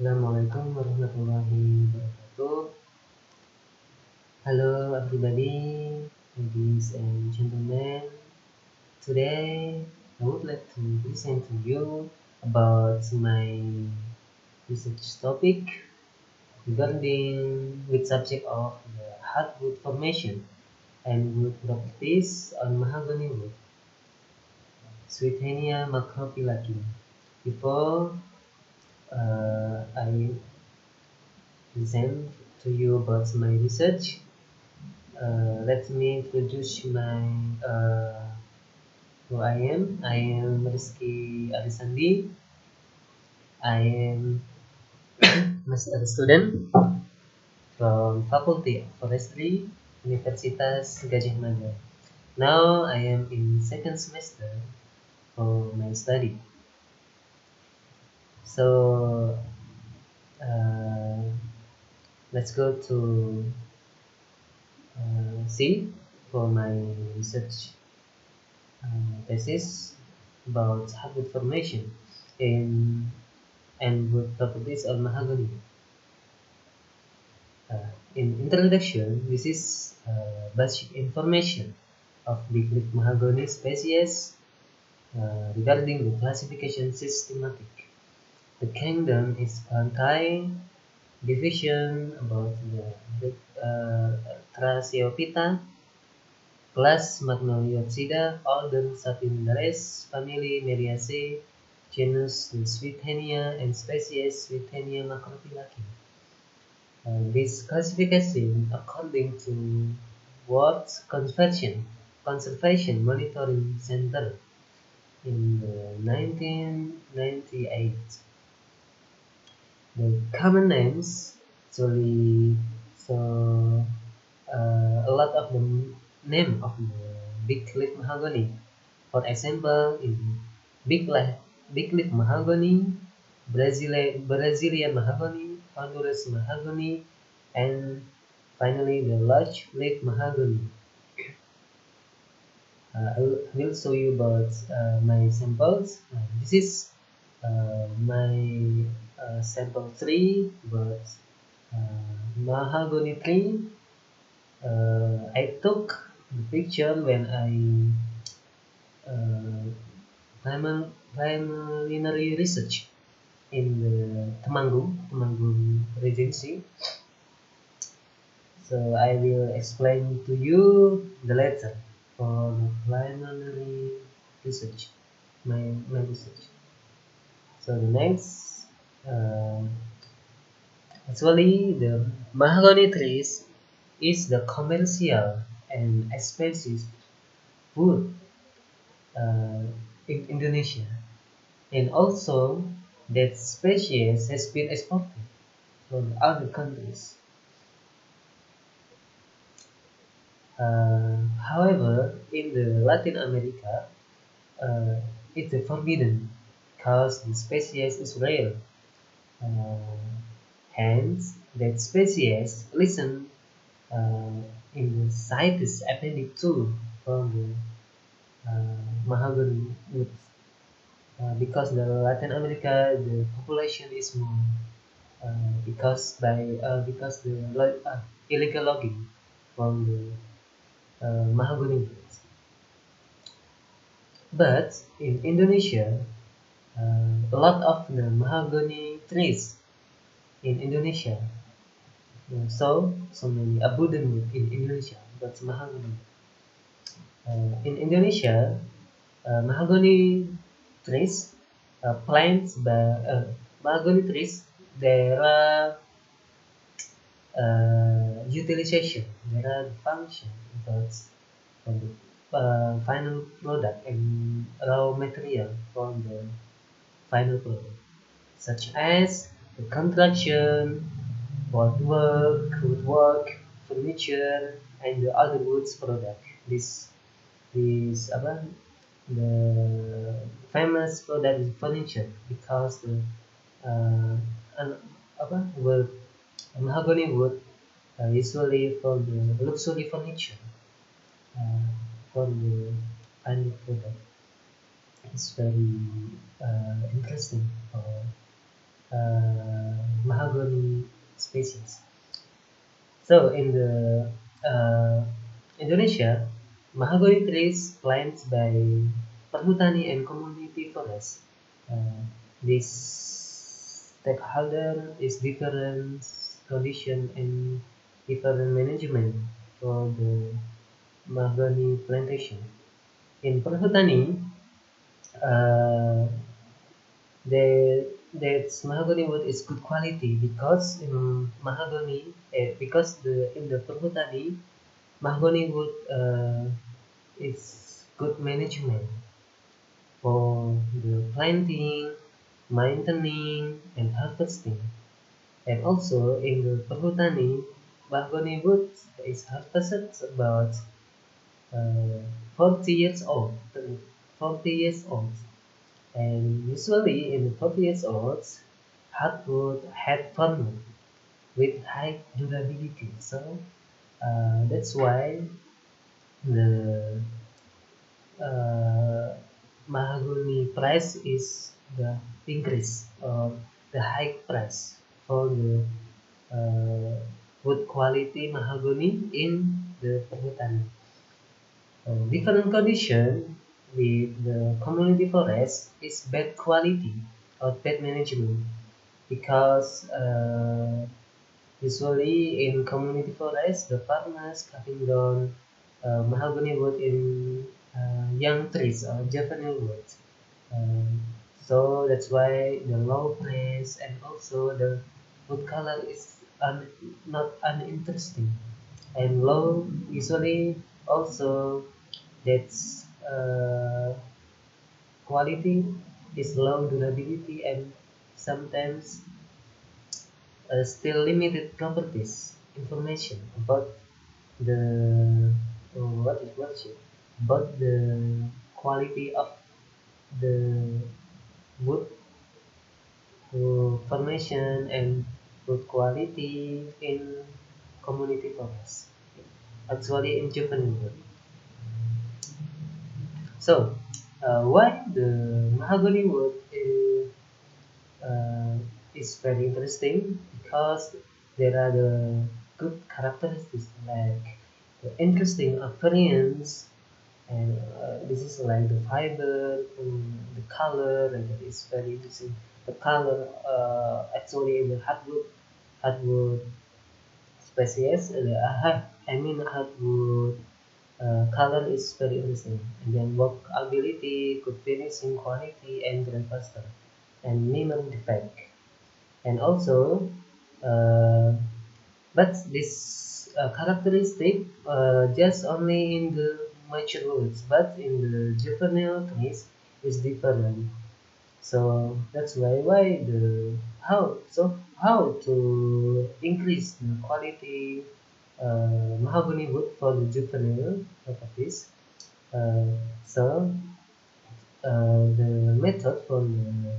Assalamualaikum warahmatullahi wabarakatuh. Hello everybody, ladies and gentlemen. Today I would like to present to you about my research topic regarding with subject of the hardwood formation and wood properties on mahogany wood, Swietenia macrophyllaki. Before I present to you about my research, let me introduce my who I am. I am Rizky Arisandi. I am master student from Faculty of Forestry, Universitas Gajah Mada. Now I am in second semester for my study. So uh, let's go to C for my research thesis about hardwood formation in and wood properties of mahogany. In introduction, this is basic information of big mahogany species regarding the classification systematic. The kingdom is Pantai division about the Thrasiophyta, class Magnoliopsida, order Sapindares, family Meriaceae, genus Swietenia, and species Swietenia macrophyllaki. This classification according to World Conservation Monitoring Center in 1998. The common names actually so a lot of the name of the big leaf mahogany. For example, in big leaf, big leaf mahogany, Brazilian mahogany, Honduras mahogany, and finally the large leaf mahogany. I will show you about my samples. This is my sample tree, but mahogany tree. I took the picture when I preliminary research in the Temanggung Regency. So I will explain to you the later for the preliminary research, my research. So the next, uh, actually the mahogany trees is the commercial and expensive wood in Indonesia, and also that species has been exported from other countries. However, in the Latin America, uh, it's forbidden because the species is rare. Uh, Hence, that species listen in the CITES Appendix 2 from the mahogany wood. Because the Latin America, the population is more because the illegal logging from the mahogany woods. But in Indonesia, a lot of the mahogany trees in Indonesia. So many abundant wood in Indonesia, but mahogany. In Indonesia, mahogany trees, plants by mahogany trees, there are utilization, there are function, but for the final product and raw material from the final product, such as the construction, woodwork, furniture, and the other woods product. This the famous product is furniture because the an, wood, mahogany wood usually for the luxury furniture uh, for the final product. It's very interesting for mahogany species. So in the Indonesia, mahogany trees planted by perhutani and community forests. Uh, this stakeholder is different condition and different management for the mahogany plantation. In perhutani, uh, the that mahogany wood is good quality because in mahogany because the in the perhutani mahogany wood is good management for the planting, maintaining, and harvesting. And also in the perhutani, mahogany wood is harvested about uh, 40 years old. 40 years old. And usually in the 40 years old, hardwood had formula with high durability. So that's why the uh, mahogany price is the increase or the high price for the wood quality mahogany in the perhutani. Different condition with the community forest is bad quality or bad management because usually in community forest the farmers cutting down mahogany wood in young trees or juvenile wood. Um, so that's why the low price and also the wood color is not uninteresting and low usually also that's quality is low durability and sometimes still limited properties information about the what is it about the quality of the wood formation and wood quality in community forest actually in juvenile wood. So why the mahogany wood uh, is very interesting because there are the good characteristics like the interesting appearance and this is like the fiber, the color, and that is very interesting. The color actually in the hardwood species, I mean hardwood color is very interesting. And then workability, good finishing quality, and grand faster, and minimum defect. And also, uh, but this characteristic just only in the mature woods, but in the juvenile trees is different. So that's why the how to increase the quality mahogany wood for the juvenile properties. Uh, so the method for the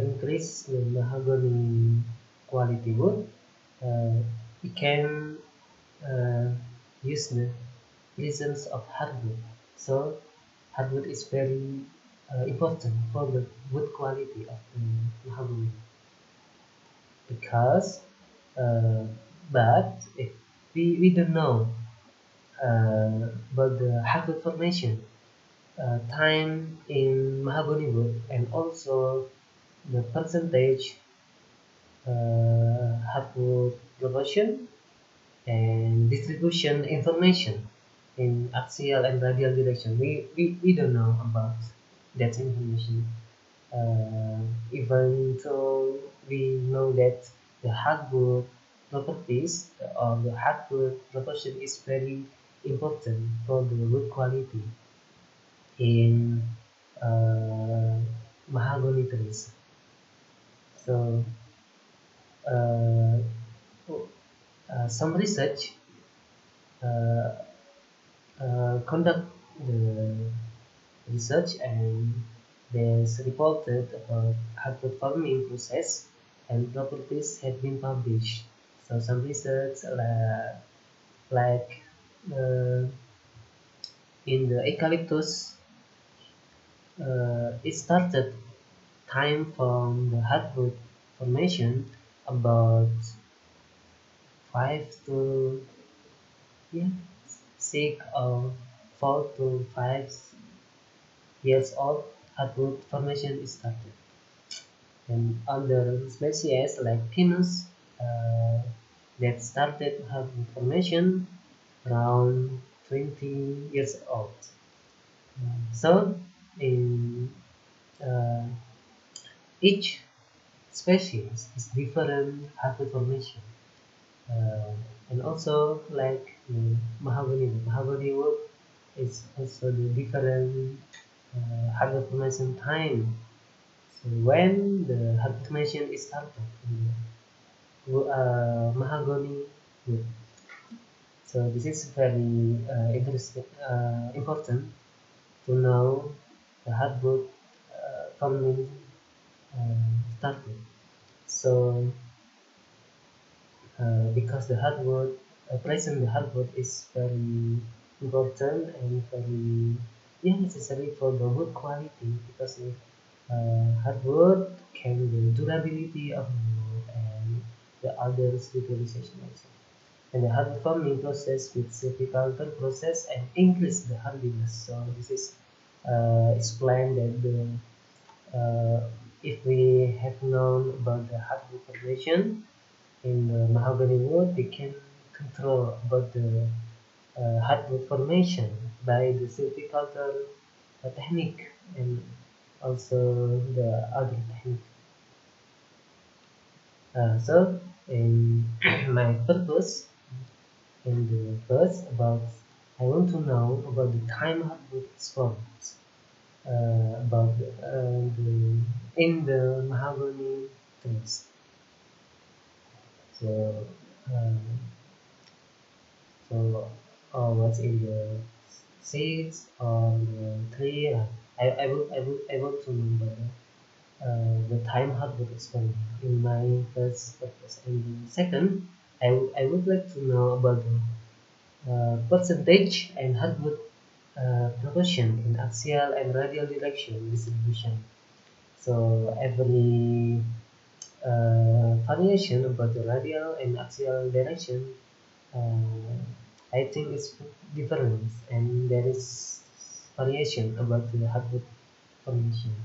increase the mahogany quality wood, uh, we can uh, use the presence of hardwood. So hardwood is very important for the wood quality of the mahogany because uh, but if we don't know about the hardwood formation time in mahogany wood and also the percentage hardwood proportion and distribution information in axial and radial direction. We don't know about that information. Even though we know that the hardwood properties or the hardwood proportion is very important for the wood quality in uh, mahogany trees. So uh, some research uh, conduct the research and there's reported about how the farming process and properties have been published. So some research like uh, in the eucalyptus, it started time from the hardwood formation about 5 to, yeah, 6 or 4 to 5 years old, hardwood formation is started. And other species like pinus uh, that started hardwood formation around 20 years old. So, in uh, each species is different hardwood formation. Uh, and also like mahogany wood is also the different hardwood formation time. So when the hardwood formation is started in the mahogany wood. So this is very interesting, important to know the hardwood forming started. So because the hardwood, placing the hardwood is very important and very, yeah, necessary for the wood quality, because hardwood can the durability of the wood and the other utilization also. And the hardwood forming process with silviculture process and increase the hardiness. So this is explained that if we have known about the hardwood formation in the mahogany wood, we can control about the hardwood formation by the silviculture technique and also the other technique. So, in my purpose in the first about, I want to know about the time hardwood is formed, about the in the mahogany trees. So, um, so what's in the seeds or the tree? I want to know the time hardwood experiment in my first purpose. And second, I would like to know about the percentage and hardwood proportion in axial and radial direction distribution. So every variation about the radial and axial direction, uh, I think it's different, and there is variation about the hardwood formation.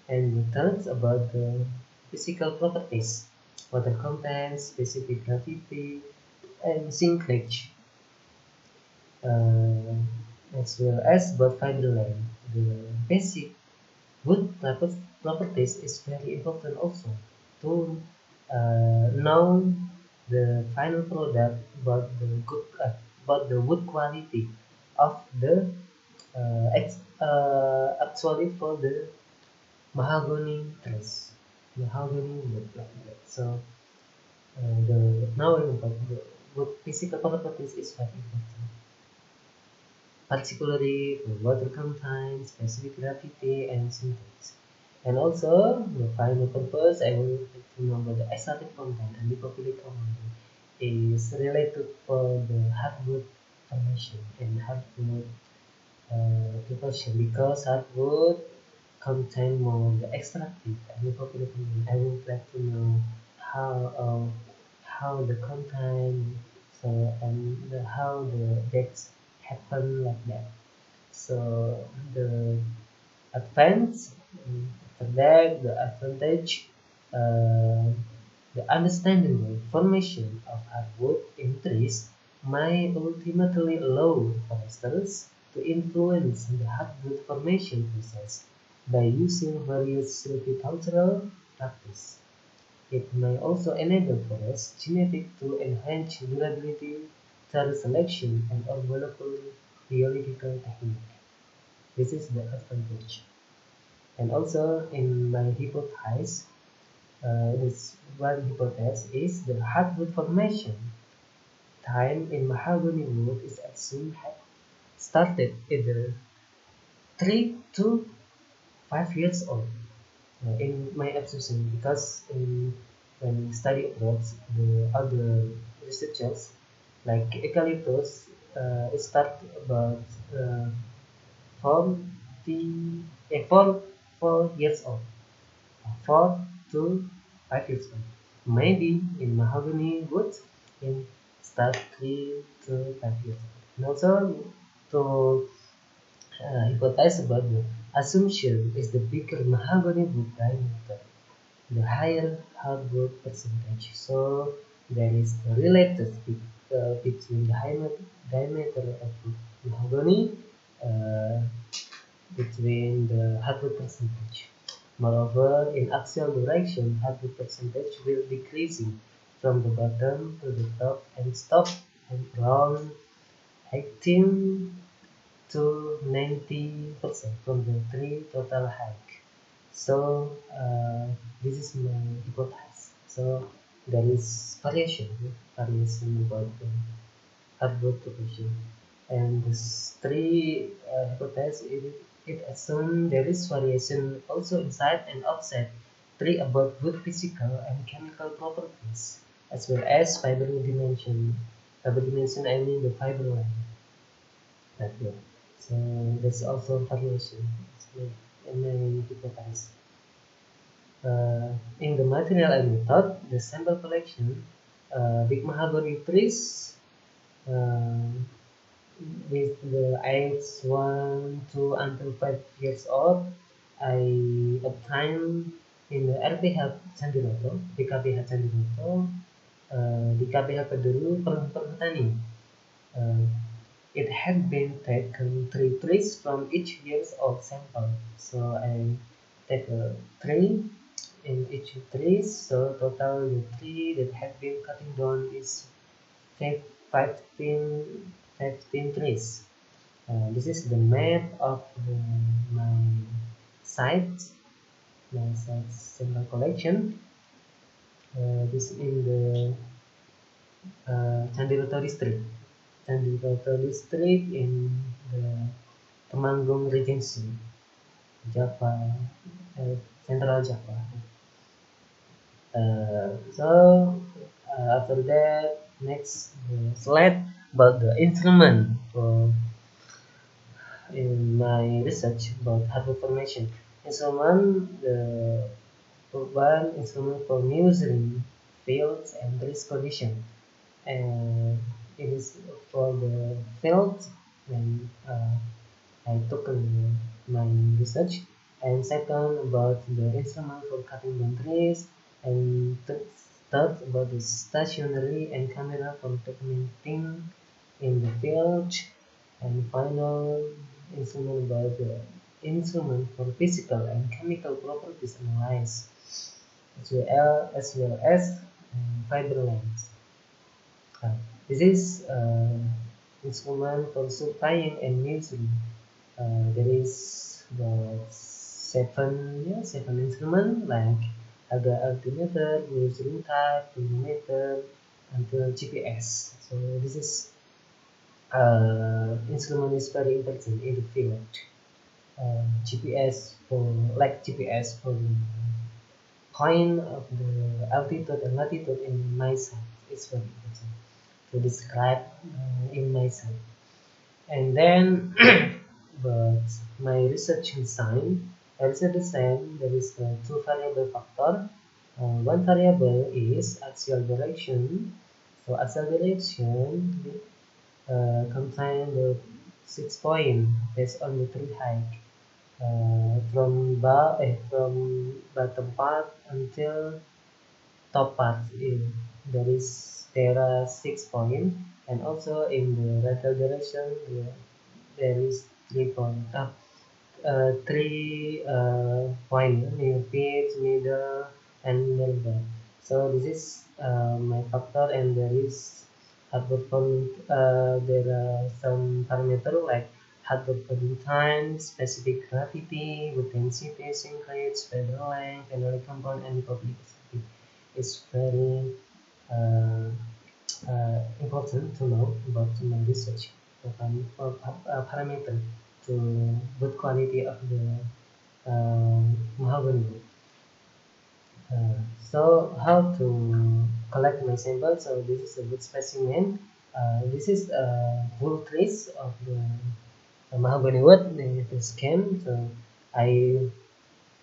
And the third about the physical properties, water content, specific gravity, and sinkage, uh, as well as about fiber length. The basic wood properties is very important also to know the final product about the wood quality of the actually for the mahogany trees, mahogany wood like that. So the knowing about the wood physical properties is very important, particularly for water content, specific gravity, and syntax. And also, the final purpose, I will like to know about the aesthetic content and lipophilic content is related for the hardwood formation and hardwood preparation, because hardwood contain more the extractive and lipophilic content. I would like to know how how the content, so and how the deaths happen like that. So the advance, after that the advantage, uh, the understanding the formation of hardwood in trees may ultimately allow foresters to influence the hardwood formation process by using various silvicultural practices. It may also enable forests genetic to enhance durability through selection and or monopoly biological technique. This is the advantage. And also in my hypothesis, this one hypothesis is the hardwood formation time in mahogany wood is assumed have started either 3 to 5 years old. In my observation, because when study abroad, the other researchers like eucalyptus, it start about uh, 40, 4 years old, 4 to 5 years old. maybe in mahogany wood in start 3 to 5 years. And also to hypothesize about the assumption is the bigger mahogany wood diameter, the higher hardwood percentage. So there is a related between the higher diameter of mahogany uh, between the hardwood percentage. Moreover, in axial direction, hardwood percentage will decreasing from the bottom to the top and stop at around 18 to 90% from the tree total height. So this is my hypothesis. So there is variation about the hardwood proportion. And this three hypothesis, it assumes there is variation also inside and outside three about wood physical and chemical properties, as well as fiber dimension. Fiber dimension, I mean the fiber line. That way. So there's also variation in my hypothesis. In the material and method, the sample collection, big mahogany trees uh, with the age 1 to until 5 years old, I obtained in the RPH Candidato, di KPH Candidato, di KPH Keduru Perhutani. Uh, it had been taken 3 trees from each year's old sample. So I take a tree in each tree. So total the tree that had been cutting down is 15, 15 trees. This is the map of my site, my site sample collection. This in the Candidato district. Candidato district in the Temanggung Regency, Java, Central Java. After that, next slide about the instrument for in my research about hardwood formation. Instrument, the one instrument for measuring fields and risk condition, and it is for the field when I took my research, and second about the instrument for cutting down trees, and third about the stationary and camera for documenting in the field, and final instrument about the instrument for physical and chemical properties analysis, as well as fiber length. Uh, this is instrument for supplying and measuring. There is the seven instruments like ada altimeter, measuring type, chronometer, until GPS. So this is instrument is very important in the field. GPS for GPS for the point of the altitude and latitude in my site is very important to describe in my site. And then but my research design, there is two variable factor. One variable is axial direction. So axial direction contain the 6 point based on the tree height from bottom part until top part. There are 6 point, and also in the radial direction there is 3 point. Three point near pitch, middle, and middle. So this is my factor, and there is hardware from there are some parameter like hardware bonding time, specific gravity, with density, sink rates, feather length, energy compound, and publicity. It's very uh, important to know about my research parameter to good quality of the mahogany wood. So how to collect my sample? So this is a wood specimen. This is a full trace of the mahogany wood, the skin. So I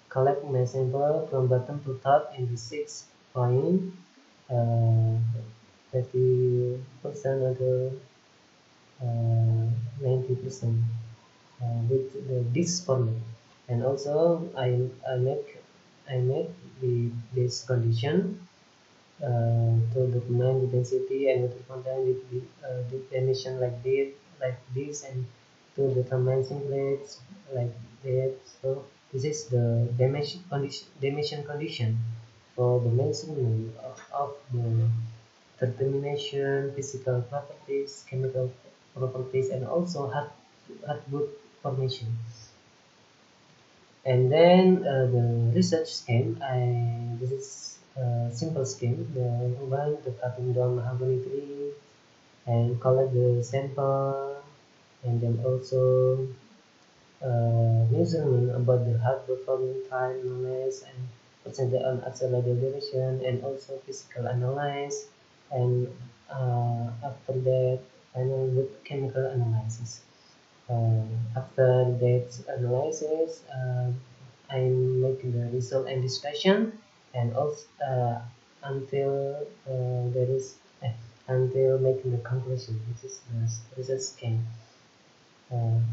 collect my sample from bottom to top in the 6 point. uh, 30% or 90% with this format. And also I make this condition to document the density and water content with the dimension like this and to determine simplets like that. So this is the dimension condition for the measurement of the determination, physical properties, chemical properties, and also Heartwood formation. And then the research scheme, this is a simple scheme. The cutting down mahogany tree and collect the sample, and then also measurement about the hardwood forming time, knowledge, and percentage on accelerated duration, and also physical analysis, and after that, final with chemical analysis. After that analysis, I'm making the result and discussion, and also until there is until making the conclusion. This is the result scheme.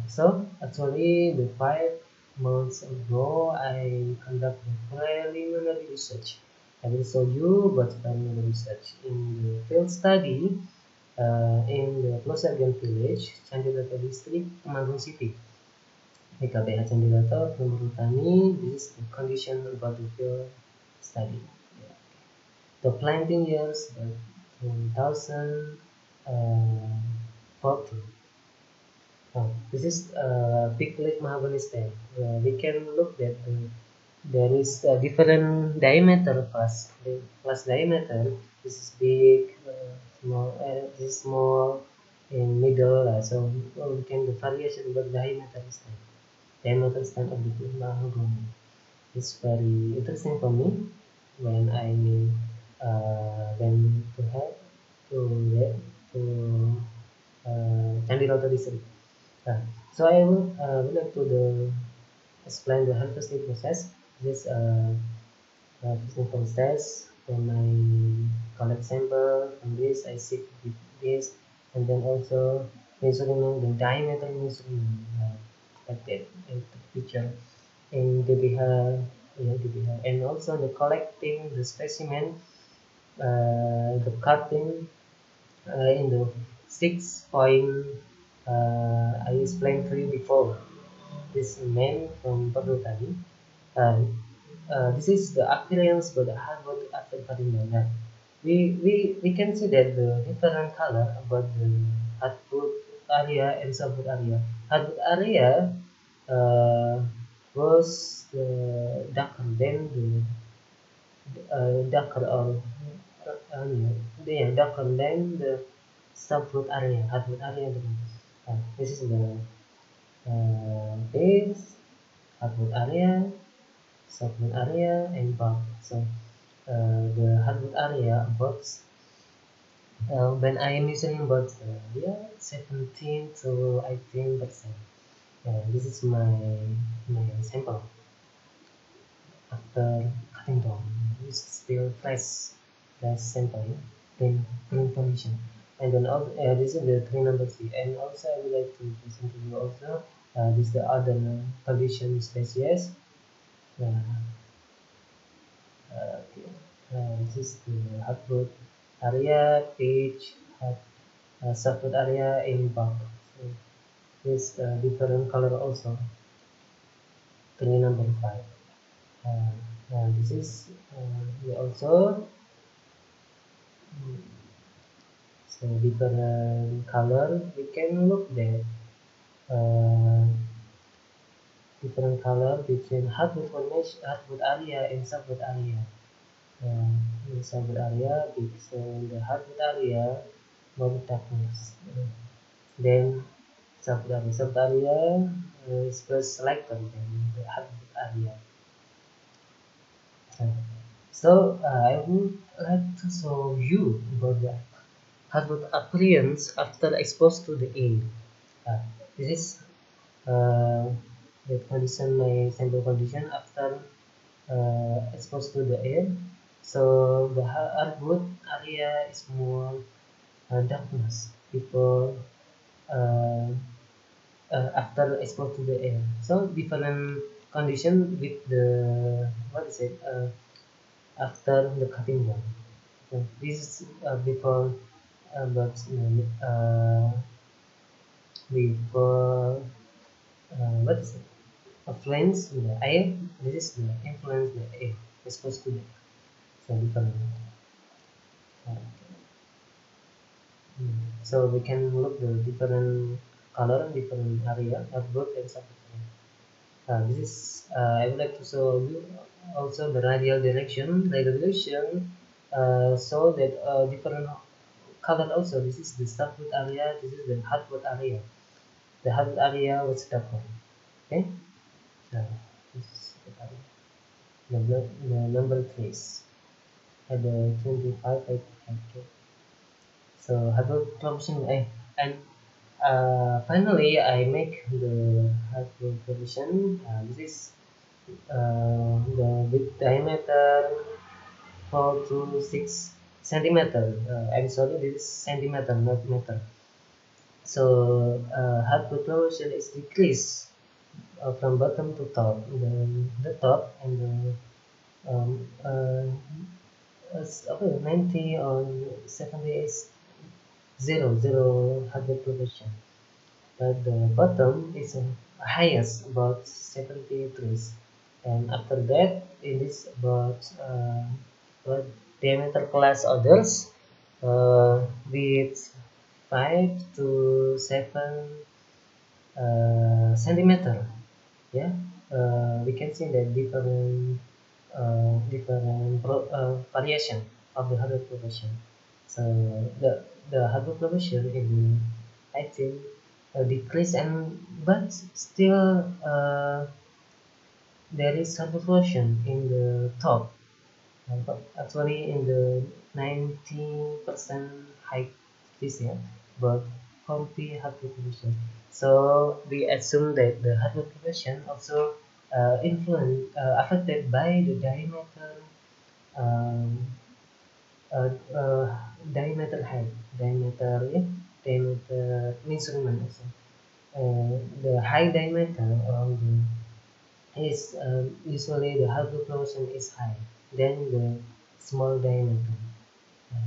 So actually, the 5 months ago, I conducted preliminary research. I will show you about preliminary research in the field study in the Plosagan village, Candidata district, Temanggung city. PKPH Candidata, Pelumbur Tani. This is the condition about the field study. Yeah. The planting years 2014. This is big leaf mahogany stem. We can look that there is a different diameter plus diameter. This is big, small. This is small, in middle. So we can the variation about diameter stem. Diameter stem of the mahogany. It's very interesting for me when I went to have to there to candidate research. Uh, so I will like to explain the harvesting process. This harvesting process when I collect sample from this, I sift with this, and then also measuring the diameter measurement like that in the picture in DBH, yeah, DBH, and also the collecting the specimen, the cutting in the 6 point I explained to you before. This man from Perhutani. Uh, this is the appearance for the hardwood after cutting down. We can see that the different color about the hardwood area and softwood area. Hardwood area uh, was darker than the darker or darker than the softwood area, hardwood area. This is the base, hardwood area, softwood area, and bulk. So the hardwood area about when I am using about 17 to 18%. This is my sample after cutting down. It's still fresh sample, clean condition. And then also, this is the 3 number 3. And also I would like to present to you also this is the other condition species. Uh, okay. This is the hardwood area, page, softwood area in bulk. So this different color also. 3 number 5. This is we also so different color. We can look there different color between hardwood formation, hardwood area and softwood area. In softwood area, it's the hardwood area more darkness. Then softwood area is first lighter than the hardwood area. I would like to show you about the hardwood appearance after exposed to the air. This is the condition, my sample condition after exposed to the air. So the Heartwood area is more darkness. People uh, after exposed to the air. So different condition with the what is it after the cutting down. So this is before but before what is it? Influence the air. This is the influence the air exposed to the air. So different. Uh, so we can look the different color, different area, both and subject. This is I would like to show you also the radial direction. The direction so that different color also. This is the startwood area. This is the hardwood area. The hardwood area was darker. Okay. So this is the area. The number trace at the 25 okay. So hardwood provision and finally I make the hardwood provision. This is the with diameter 4 to 6 centimeter. I'm sorry, this is centimeter, not meter. So heart proportion is decreased from bottom to top. The top and the okay, 90 or 70 is zero heart proportion. But the bottom is highest about 70 trees, and after that it is about diameter class others with 5 to 7 centimeter. Yeah, we can see the variation of the hardware progression. So the hardware progression in I think decrease and but still there is hardware progression in the top. But actually in the 90% height this year, but 40 hardware progression. So we assume that the hardware progression also affected by the um, uh, uh, diameter yeah, diameter measurement also. The high diameter is usually the hardware progression is high than the small diameter. Uh,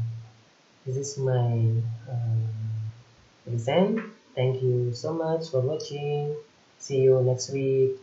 this is my present. Thank you so much for watching. See you next week.